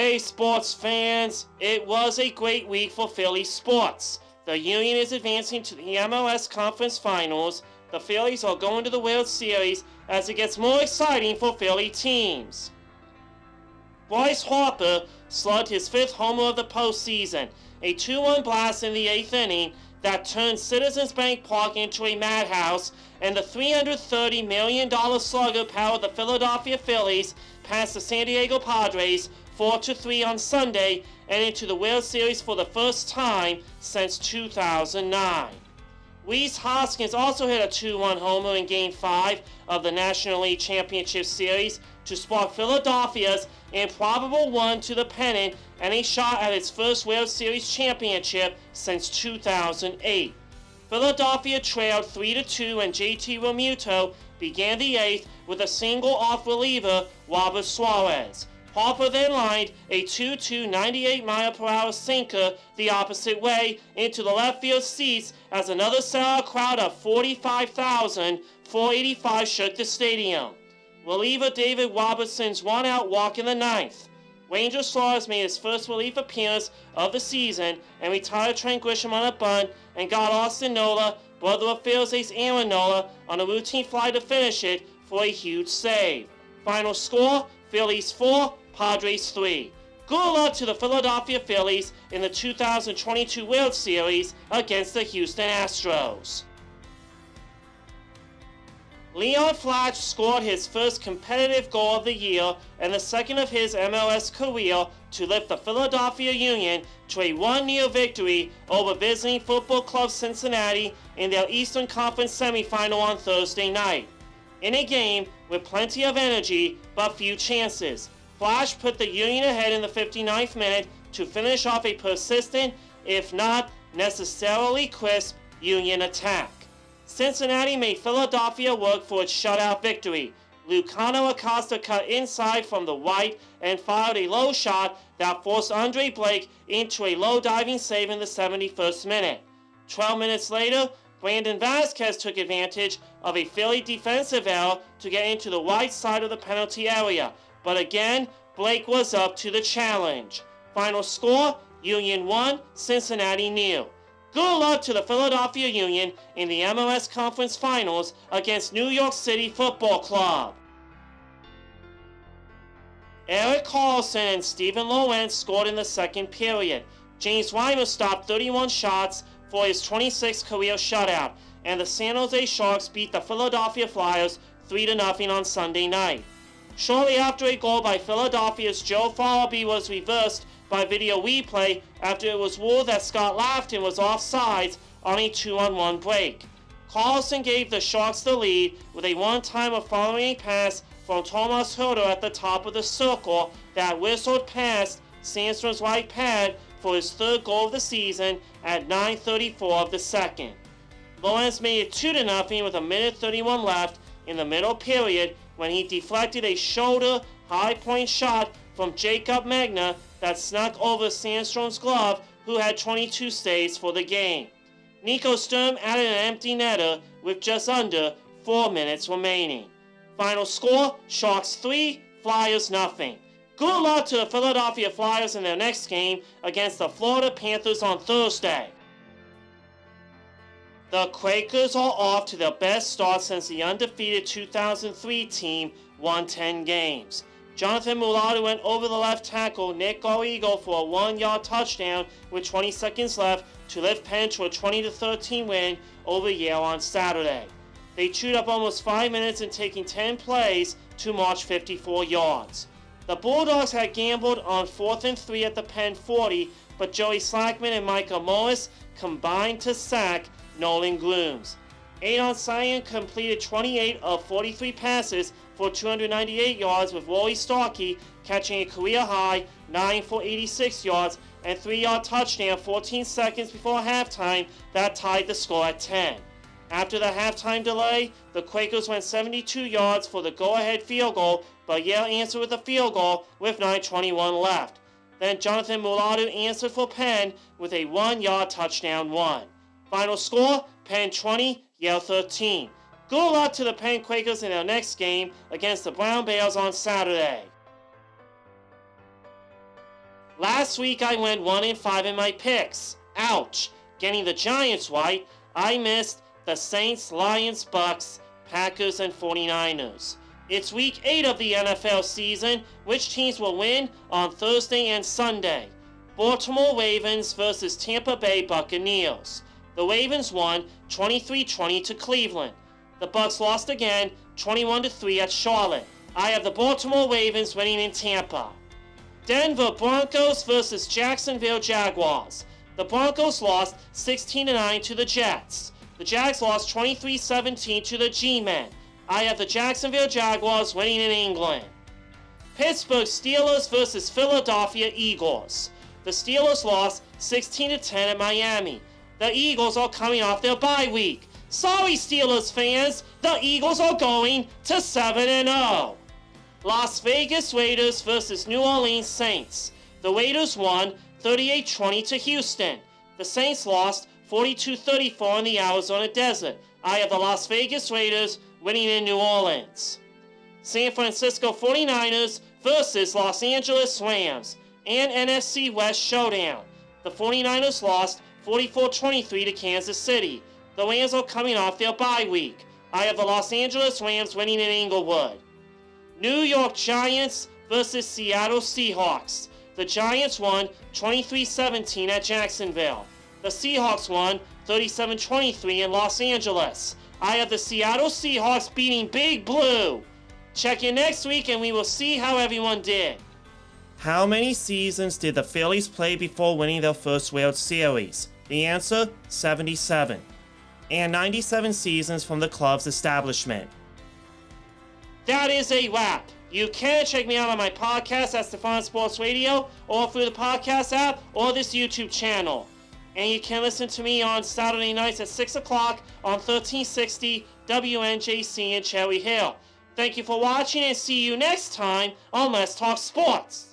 Hey sports fans, it was a great week for Philly sports. The Union is advancing to the MLS Conference Finals. The Phillies are going to the World Series as it gets more exciting for Philly teams. Bryce Harper slugged his fifth homer of the postseason, a 2-1 blast in the 8th inning that turned Citizens Bank Park into a madhouse, and the $330 million slugger powered the Philadelphia Phillies past the San Diego Padres 4-3 on Sunday and into the World Series for the first time since 2009. Rhys Hoskins also hit a 2-1 homer in Game 5 of the National League Championship Series to spark Philadelphia's improbable run to the pennant and a shot at its first World Series championship since 2008. Philadelphia trailed 3-2 and JT Realmuto began the 8th with a single off reliever Robert Suarez. Harper then lined a 2-2 98-mile-per-hour sinker the opposite way into the left field seats as another sellout crowd of 45,485 shook the stadium. Reliever David Robertson's one-out walk in the 9th. Ranger Suarez made his first relief appearance of the season and retired Trent Grisham on a bunt and got Austin Nola, brother of Phil's ace Aaron Nola, on a routine fly to finish it for a huge save. Final score, Phillies 4, Padres 3. Good luck to the Philadelphia Phillies in the 2022 World Series against the Houston Astros. Leon Flash scored his first competitive goal of the year and the second of his MLS career to lift the Philadelphia Union to a 1-0 victory over visiting football club Cincinnati in their Eastern Conference semifinal on Thursday night. In a game with plenty of energy but few chances, Flash put the Union ahead in the 59th minute to finish off a persistent, if not necessarily crisp, Union attack. Cincinnati made Philadelphia work for its shutout victory. Lucano Acosta cut inside from the right and fired a low shot that forced Andre Blake into a low diving save in the 71st minute. 12 minutes later, Brandon Vasquez took advantage of a Philly defensive error to get into the right side of the penalty area, but again, Blake was up to the challenge. Final score, Union 1, Cincinnati 0. Good luck to the Philadelphia Union in the MLS Conference Finals against New York City Football Club. Erik Karlsson and Steven Lorentz scored in the second period. James Reimer stopped 31 shots for his 26th career shutout, and the San Jose Sharks beat the Philadelphia Flyers 3-0 on Sunday night. Shortly after a goal by Philadelphia's Joe Farabee was reversed by video replay after it was ruled that Scott Laughton was offsides on a 2-on-1 break. Karlsson gave the Sharks the lead with a one-timer following a pass from Tomas Herter at the top of the circle that whistled past Sandstrom's right pad for his third goal of the season at 9:34 of the second. Lawrence made it 2-0 with a minute 31 left in the middle period when he deflected a shoulder high point shot from Jacob Magna that snuck over Sandstrom's glove, who had 22 saves for the game. Nico Sturm added an empty netter with just under 4 minutes remaining. Final score, Sharks 3, Flyers 0. Good luck to the Philadelphia Flyers in their next game against the Florida Panthers on Thursday. The Quakers are off to their best start since the undefeated 2003 team won 10 games. Jonathan Mulatto went over the left tackle Nick Garrigo for a 1-yard touchdown with 20 seconds left to lift Penn to a 20-13 win over Yale on Saturday. They chewed up almost 5 minutes in taking 10 plays to march 54 yards. The Bulldogs had gambled on 4th and 3 at the Penn 40, but Joey Slackman and Micah Morris combined to sack Nolan Grooms. Adon Sion completed 28 of 43 passes for 298 yards, with Wally Starkey catching a career-high 9 for 86 yards and 3-yard touchdown 14 seconds before halftime that tied the score at 10. After the halftime delay, the Quakers went 72 yards for the go-ahead field goal, but Yale answered with a field goal with 9:21 left. Then Jonathan Mulatto answered for Penn with a 1-yard touchdown run. Final score, Penn 20, Yale 13. Good luck to the Penn Quakers in their next game against the Brown Bears on Saturday. Last week I went 1-5 in my picks. Ouch. Getting the Giants right, I missed the Saints, Lions, Bucks, Packers, and 49ers. It's week 8 of the NFL season. Which teams will win on Thursday and Sunday? Baltimore Ravens versus Tampa Bay Buccaneers. The Ravens won 23-20 to Cleveland. The Bucks lost again 21-3 at Charlotte. I have the Baltimore Ravens winning in Tampa. Denver Broncos versus Jacksonville Jaguars. The Broncos lost 16-9 to the Jets. The Jags lost 23-17 to the G-Men. I have the Jacksonville Jaguars winning in England. Pittsburgh Steelers versus Philadelphia Eagles. The Steelers lost 16-10 at Miami. The Eagles are coming off their bye week. Sorry, Steelers fans, the Eagles are going to 7-0. Las Vegas Raiders versus New Orleans Saints. The Raiders won 38-20 to Houston. The Saints lost 42-34 in the Arizona desert. I have the Las Vegas Raiders winning in New Orleans. San Francisco 49ers versus Los Angeles Rams. An NFC West showdown. The 49ers lost 44-23 to Kansas City. The Rams are coming off their bye week. I have the Los Angeles Rams winning in Inglewood. New York Giants versus Seattle Seahawks. The Giants won 23-17 at Jacksonville. The Seahawks won 37-23 in Los Angeles. I have the Seattle Seahawks beating Big Blue. Check in next week and we will see how everyone did. How many seasons did the Phillies play before winning their first World Series? The answer, 77. And 97 seasons from the club's establishment. That is a wrap. You can check me out on my podcast at Stefan Sports Radio, or through the podcast app, or this YouTube channel. And you can listen to me on Saturday nights at 6 o'clock on 1360 WNJC in Cherry Hill. Thank you for watching and see you next time on Let's Talk Sports.